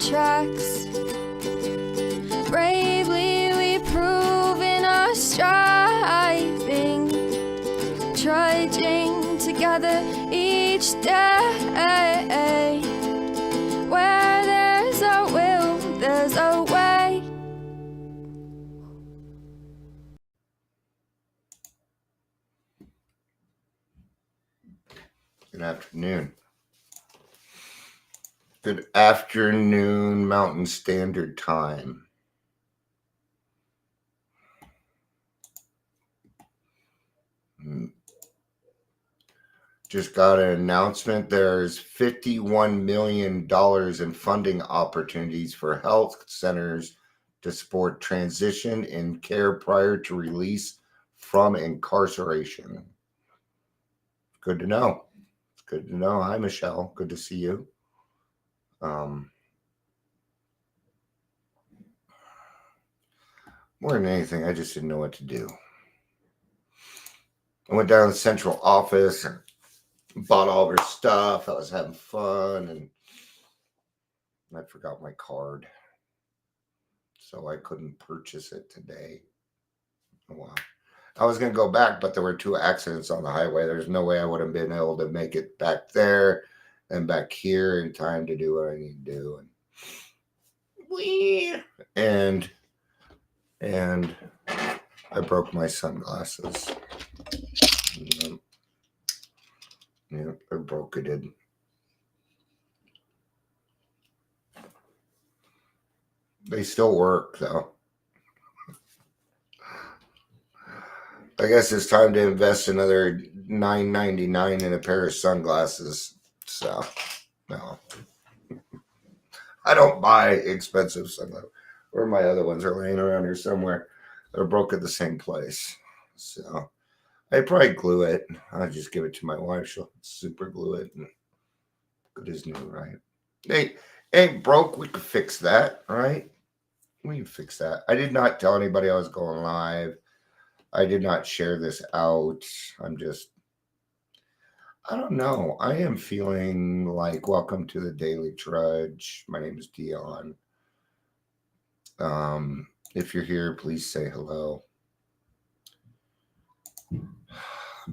tracks. Bravely we prove in our striving, trudging together each day. Where there's a will, there's a way. Good afternoon. Good afternoon, Mountain Standard Time. Just got an announcement. There's $51 million in funding opportunities for health centers to support transition and care prior to release from incarceration. Good to know. It's good to know. Hi, Michelle. Good to see you. More than anything, I just didn't know what to do. I went down to the central office and bought all their stuff. I was having fun, and I forgot my card, so I couldn't purchase it today. Oh, wow. I was going to go back, but there were 2 accidents on the highway. There's no way I would have been able to make it back there and back here in time to do what I need to do. And I broke my sunglasses. Yeah, I broke it. They still work, though. I guess it's time to invest another $9.99 in a pair of sunglasses. So, no. I don't buy expensive sunglasses. Or my other ones are laying around here somewhere. They're broke at the same place. So, I'd probably glue it. I'll just give it to my wife. She'll super glue it. And good as new, right? Hey, ain't broke. We could fix that, right? We can fix that. I did not tell anybody I was going live. I did not share this out. I don't know. I am feeling like, welcome to the Daily Trudge. My name is Dion. If you're here, please say hello.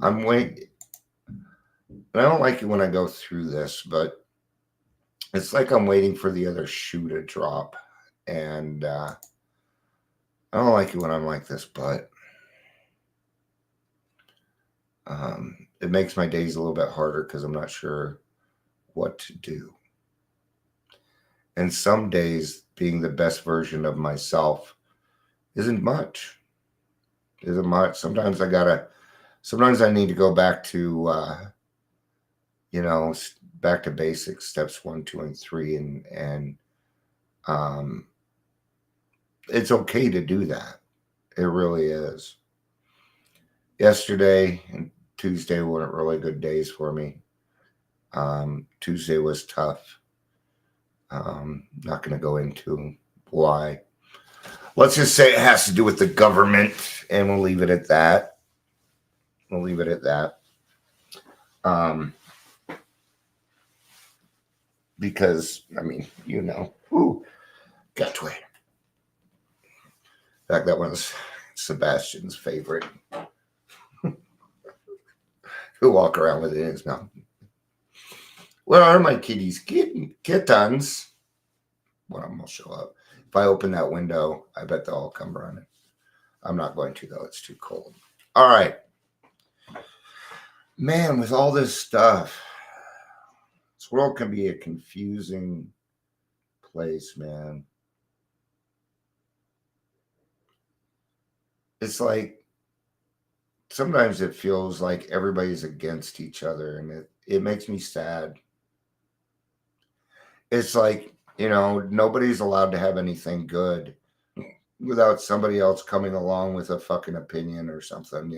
I'm waiting. I don't like it when I go through this, but it's like I'm waiting for the other shoe to drop. And I don't like it when I'm like this, but it makes my days a little bit harder because I'm not sure what to do. And some days being the best version of myself isn't much. Sometimes I need to go back to, back to basics, steps 1, 2, and 3. And it's okay to do that. It really is. Yesterday and Tuesday weren't really good days for me. Tuesday was tough. Not going to go into why. Let's just say it has to do with the government, and we'll leave it at that. Because, got to it. In fact, that was Sebastian's favorite. He'll walk around with it in his mouth. Where are my kitties? Kittens. One of them will show up. If I open that window, I bet they'll all come running. I'm not going to, though. It's too cold. All right. Man, with all this stuff, this world can be a confusing place, man. It's like, sometimes it feels like everybody's against each other, and it makes me sad. It's like, nobody's allowed to have anything good without somebody else coming along with a fucking opinion or something,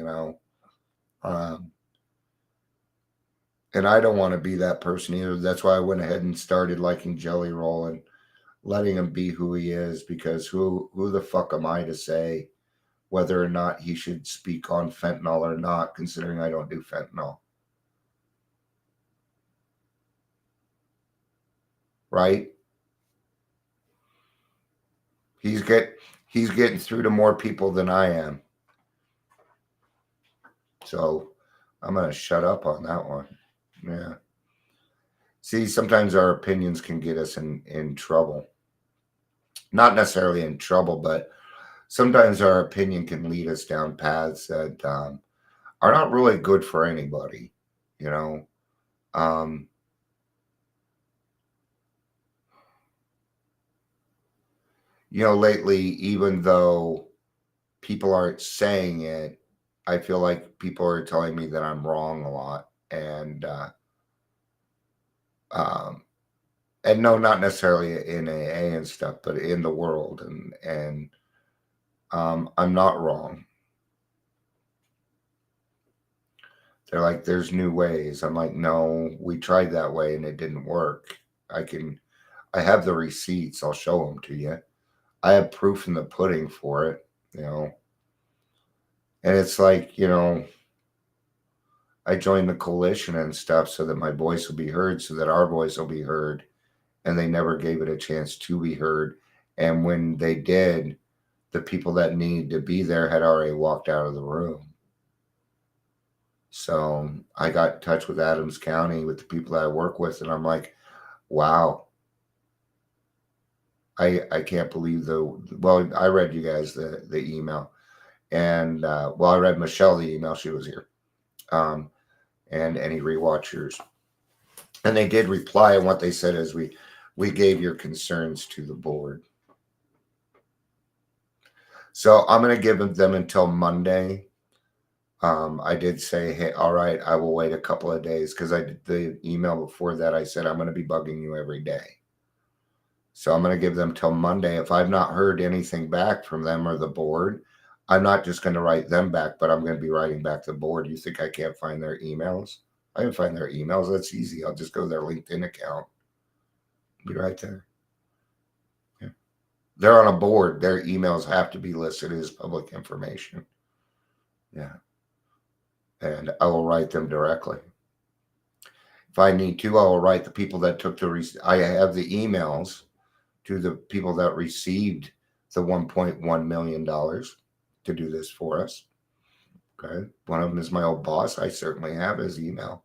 and I don't want to be that person either. That's why I went ahead and started liking Jelly Roll and letting him be who he is, because who the fuck am I to say whether or not he should speak on fentanyl or not, considering I don't do fentanyl. Right? He's getting through to more people than I am. So I'm gonna shut up on that one. Yeah. See, sometimes our opinions can get us in trouble. Not necessarily in trouble, but sometimes our opinion can lead us down paths that are not really good for anybody. You know, um, lately, even though people aren't saying it, I feel like people are telling me that I'm wrong a lot, um, and no, not necessarily in AA and stuff, but in the world, and I'm not wrong. They're like, there's new ways. I'm like, no, we tried that way and it didn't work. I have the receipts. I'll show them to you. I have proof in the pudding for it, you know. And it's like, I joined the coalition and stuff so that my voice will be heard, so that our voice will be heard. And they never gave it a chance to be heard. And when they did, the people that needed to be there had already walked out of the room. So I got in touch with Adams County, with the people that I work with, and I'm like, wow, I can't believe well, I read you guys the email, and I read Michelle the email, she was here, and any rewatchers, and they did reply, and what they said is we gave your concerns to the board. So I'm going to give them until Monday. I did say, hey, all right, I will wait a couple of days, because I did the email before that. I said, I'm going to be bugging you every day. So I'm going to give them till Monday. If I've not heard anything back from them or the board, I'm not just going to write them back, but I'm going to be writing back to the board. You think I can't find their emails? I can find their emails. That's easy. I'll just go to their LinkedIn account. Be right there. Yeah. They're on a board. Their emails have to be listed as public information. Yeah. And I will write them directly. If I need to, I will write the people that took I have the emails to the people that received the $1.1 million to do this for us. Okay. One of them is my old boss. I certainly have his email.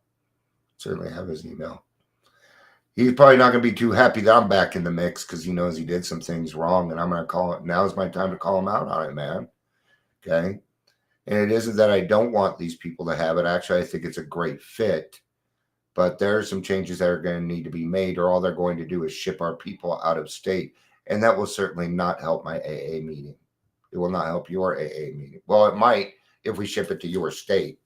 He's probably not going to be too happy that I'm back in the mix, because he knows he did some things wrong, and I'm going to call it. Now's my time to call him out on it, man. Okay. And it isn't that I don't want these people to have it. Actually, I think it's a great fit. But there are some changes that are going to need to be made, or all they're going to do is ship our people out of state. And that will certainly not help my AA meeting. It will not help your AA meeting. Well, it might if we ship it to your state.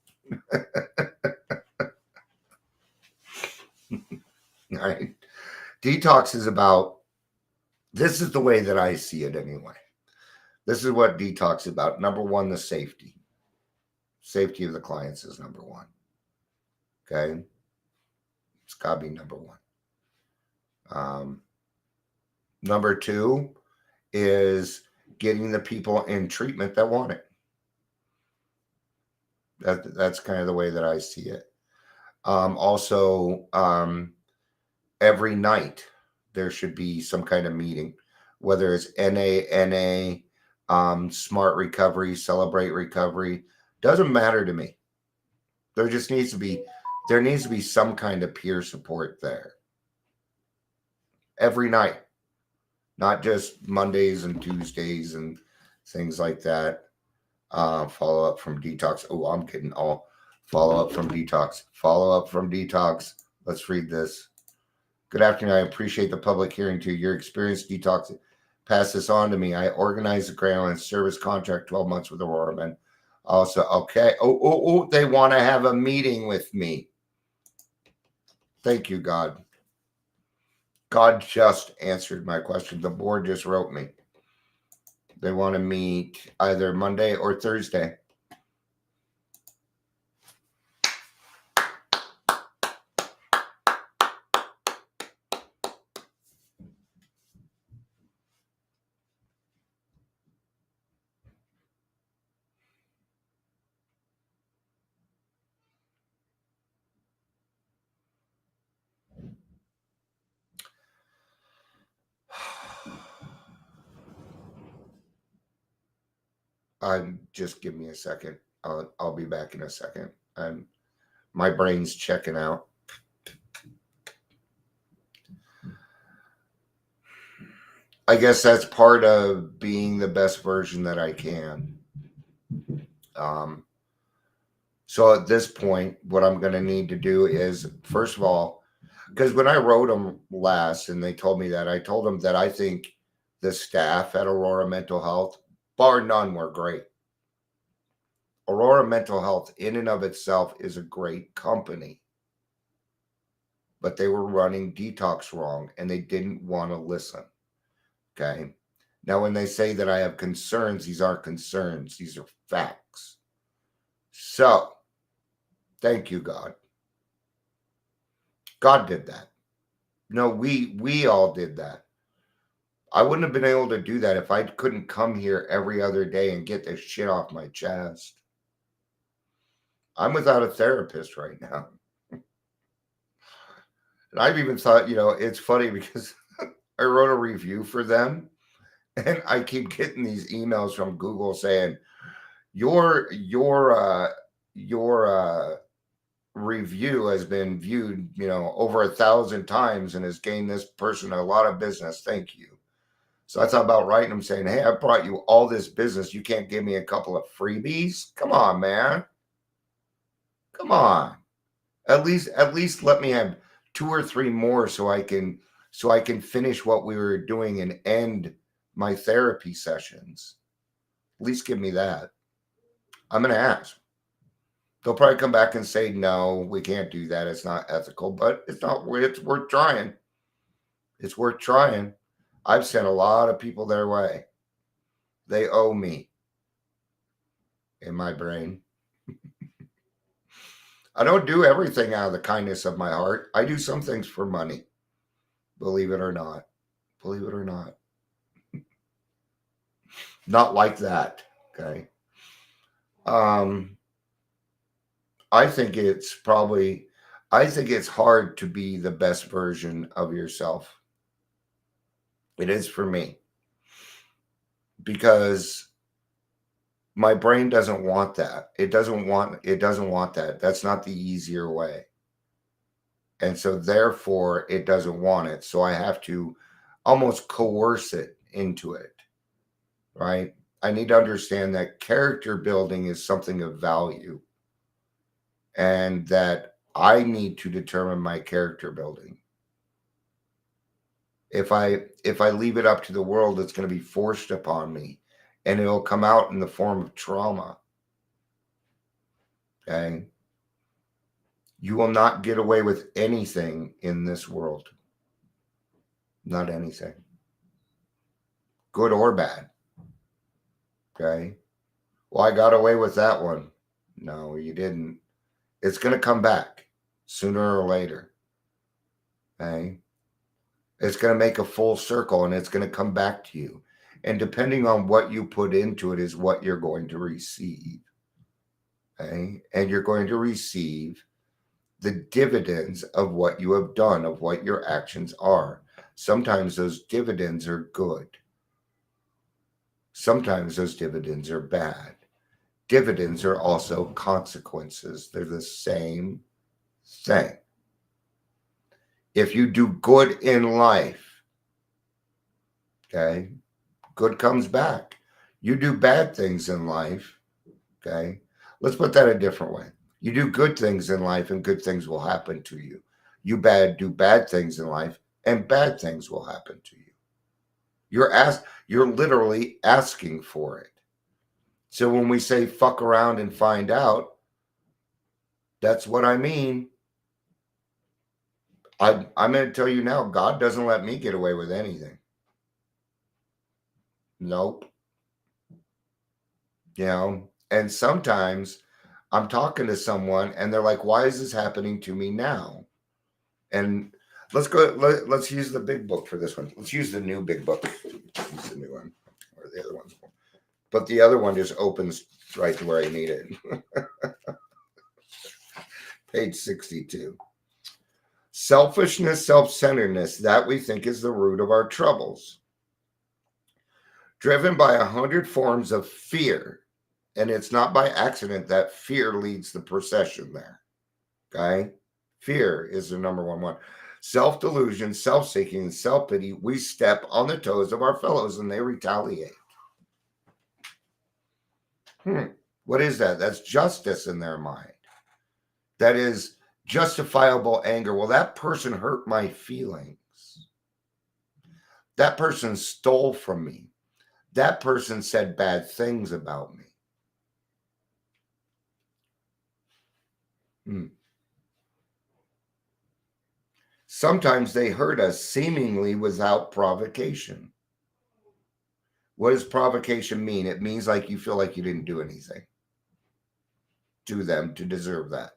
All right. Detox is about, this is the way that I see it anyway. This is what detox is about. Number one, the safety. Safety of the clients is number one. Okay. It's got to be number one. Number two is getting the people in treatment that want it. That's kind of the way that I see it. Also, every night there should be some kind of meeting, whether it's NA, Smart Recovery, Celebrate Recovery. Doesn't matter to me. There needs to be some kind of peer support there. Every night. Not just Mondays and Tuesdays and things like that. Follow up from detox. Oh, I'm kidding. Follow up from detox. Follow up from detox. Let's read this. Good afternoon. I appreciate the public hearing to your experience. Detox. Pass this on to me. I organized a grant and service contract 12 months with Aurora Men. Also, okay. Oh, they want to have a meeting with me. Thank you, God. God just answered my question. The board just wrote me. They want to meet either Monday or Thursday. Just give me a second. I'll be back in a second. My brain's checking out. I guess that's part of being the best version that I can. So at this point, what I'm going to need to do is, first of all, because when I wrote them last and they told me that, I told them that I think the staff at Aurora Mental Health, bar none, were great. Aurora Mental Health in and of itself is a great company, but they were running detox wrong and they didn't want to listen. Okay. Now, when they say that I have concerns, these aren't concerns. These are facts. So, thank you, God. God did that. No, we all did that. I wouldn't have been able to do that if I couldn't come here every other day and get this shit off my chest. I'm without a therapist right now. And I've even thought, it's funny because I wrote a review for them and I keep getting these emails from Google saying, your review has been viewed, over 1,000 times and has gained this person a lot of business. Thank you. So I thought about writing them saying, hey, I brought you all this business. You can't give me a couple of freebies? Come on, man. Come on. At least let me have 2 or 3 more so I can finish what we were doing and end my therapy sessions. At least give me that. I'm going to ask. They'll probably come back and say, no, we can't do that. It's not ethical, but it's worth trying. It's worth trying. I've sent a lot of people their way. They owe me in my brain. I don't do everything out of the kindness of my heart. I do some things for money. Believe it or not. Believe it or not. Not like that. Okay. I think it's hard to be the best version of yourself. It is for me. Because my brain doesn't want that. It doesn't want that. That's not the easier way. And so therefore it doesn't want it. So I have to almost coerce it into it. Right? I need to understand that character building is something of value. And that I need to determine my character building. If I leave it up to the world, it's going to be forced upon me. And it'll come out in the form of trauma. Okay? You will not get away with anything in this world. Not anything. Good or bad. Okay? Well, I got away with that one. No, you didn't. It's going to come back sooner or later. Okay? It's going to make a full circle and it's going to come back to you. And depending on what you put into it is what you're going to receive. Okay? And you're going to receive the dividends of what you have done, of what your actions are. Sometimes those dividends are good. Sometimes those dividends are bad. Dividends are also consequences. They're the same thing. If you do good in life, okay, good comes back. You do bad things in life, okay? Let's put that a different way. You do good things in life and good things will happen to you. You do bad things in life and bad things will happen to you. You're literally asking for it. So when we say fuck around and find out, that's what I mean. I'm going to tell you now, God doesn't let me get away with anything. Nope. And sometimes I'm talking to someone and they're like, why is this happening to me now? And let's use the big book for this one. Let's use the new big book. Use the new one or the other one. But the other one just opens right to where I need it. Page 62. Selfishness, self-centeredness, that we think is the root of our troubles. Driven by 100 forms of fear, And it's not by accident that fear leads the procession there. Okay? Fear is the number one. Self-delusion, self-seeking, and self-pity. We step on the toes of our fellows and they retaliate. What is that? That's justice in their mind. That is justifiable anger. Well, that person hurt my feelings. That person stole from me. That person said bad things about me. Sometimes they hurt us seemingly without provocation. What does provocation mean? It means like you feel like you didn't do anything to them to deserve that.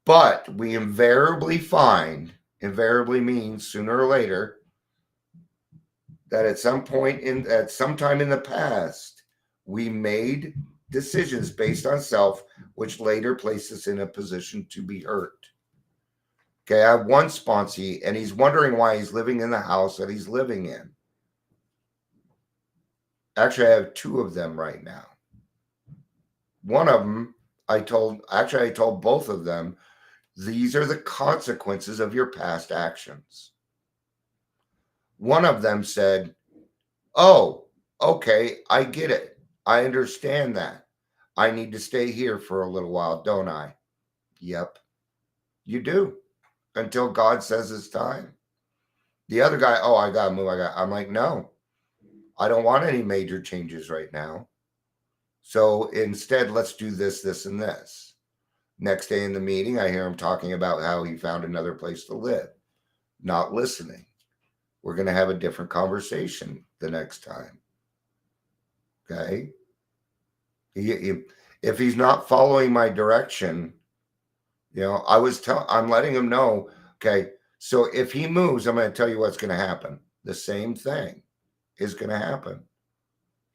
But we invariably find, invariably means sooner or later, that at some point at some time in the past, we made decisions based on self, which later places us in a position to be hurt. Okay, I have one sponsee, and he's wondering why he's living in the house that he's living in. Actually, I have two of them right now. One of them, I told both of them, these are the consequences of your past actions. One of them said, oh, okay, I get it. I understand that. I need to stay here for a little while, don't I? Yep, you do. Until God says it's time. The other guy, oh, I gotta move. I'm like, no, I don't want any major changes right now. So instead, let's do this, this, and this. Next day in the meeting, I hear him talking about how he found another place to live. Not listening. We're going to have a different conversation the next time. Okay? If he's not following my direction, I'm letting him know, okay, so if he moves, I'm going to tell you what's going to happen. The same thing is going to happen.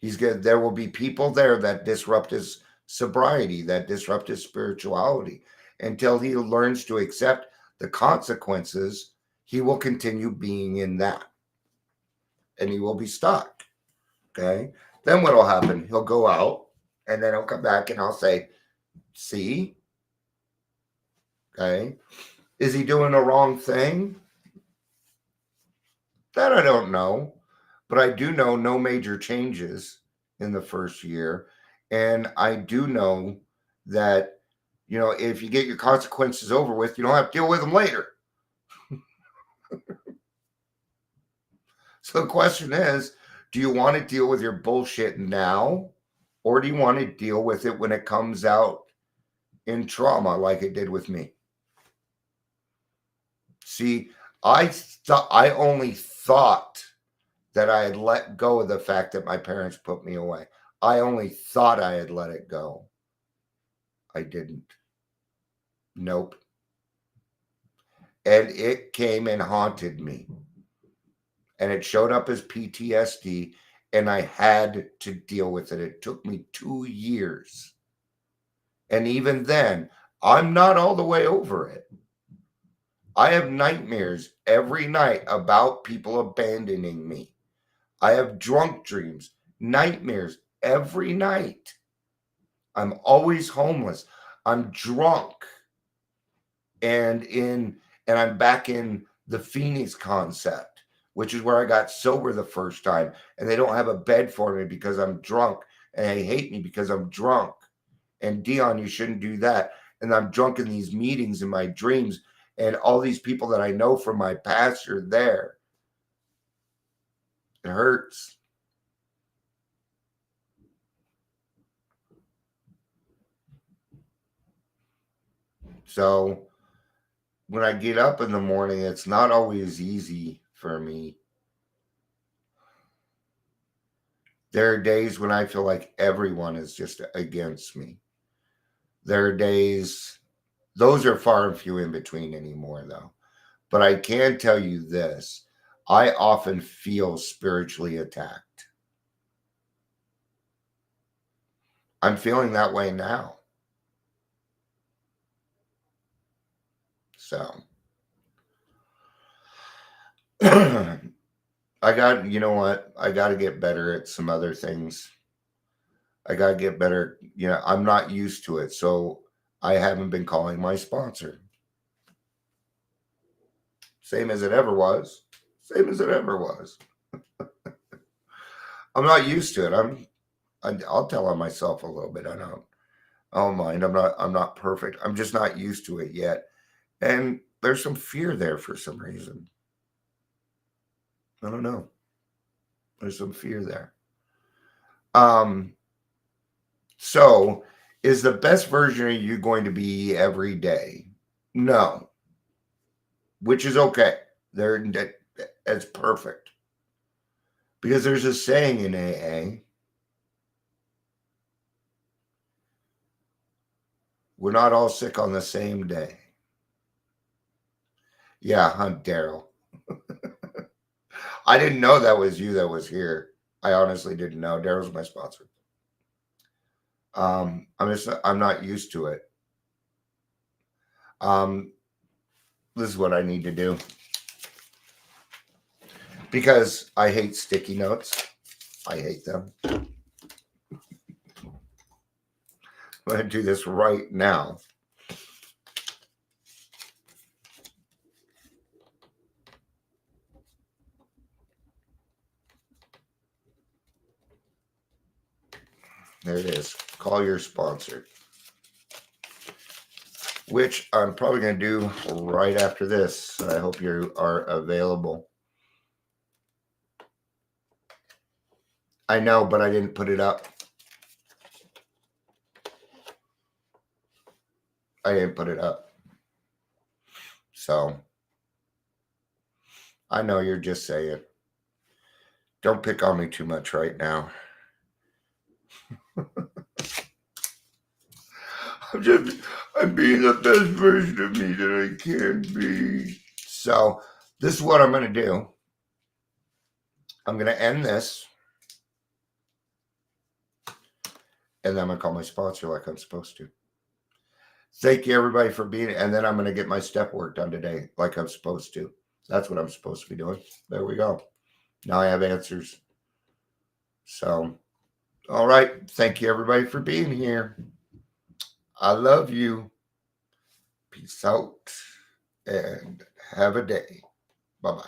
There will be people there that disrupt his sobriety, that disrupt his spirituality. Until he learns to accept the consequences, he will continue being in that. And he will be stuck. Okay? Then what will happen? He'll go out, and then he'll come back, and I'll say, see? Okay? Is he doing the wrong thing? That I don't know. But I do know no major changes in the first year. And I do know that, if you get your consequences over with, you don't have to deal with them later. So the question is, do you want to deal with your bullshit now? Or do you want to deal with it when it comes out in trauma like it did with me? See, I only thought that I had let go of the fact that my parents put me away. I only thought I had let it go. I didn't. Nope. And it came and haunted me. And it showed up as PTSD, and I had to deal with it. It took me 2 years. And even then, I'm not all the way over it. I have nightmares every night about people abandoning me. I have drunk dreams, nightmares every night. I'm always homeless. I'm drunk. And I'm back in the Phoenix concept, which is where I got sober the first time. And they don't have a bed for me because I'm drunk. And they hate me because I'm drunk. And Dion, you shouldn't do that. And I'm drunk in these meetings in my dreams. And all these people that I know from my past are there. It hurts. So when I get up in the morning, it's not always easy for me. There are days when I feel like everyone is just against me. There are days, those are far and few in between anymore, though. But I can tell you this, I often feel spiritually attacked. I'm feeling that way now. So, I got to get better at some other things. I got to get better. I'm not used to it. So I haven't been calling my sponsor. Same as it ever was. Same as it ever was. I'm not used to it. I'll tell on myself a little bit. I don't mind. I'm not perfect. I'm just not used to it yet. And there's some fear there for some reason. I don't know. There's some fear there. So is the best version of you going to be every day? No. Which is okay. That's perfect. Because there's a saying in AA, we're not all sick on the same day. Yeah, Daryl. I didn't know that was you that was here. I honestly didn't know. Daryl's my sponsor. I'm not used to it. This is what I need to do. Because I hate sticky notes. I hate them. I'm going to do this right now. There it is. Call your sponsor. Which I'm probably going to do right after this. I hope you are available. I know, but I didn't put it up. I didn't put it up. So, I know you're just saying. Don't pick on me too much right now. I'm being the best version of me that I can be. So, this is what I'm going to do. I'm going to end this. And then I'm going to call my sponsor like I'm supposed to. Thank you, everybody, for being. And then I'm going to get my step work done today like I'm supposed to. That's what I'm supposed to be doing. There we go. Now I have answers. So, all right. Thank you, everybody, for being here. I love you. Peace out and have a day. Bye-bye.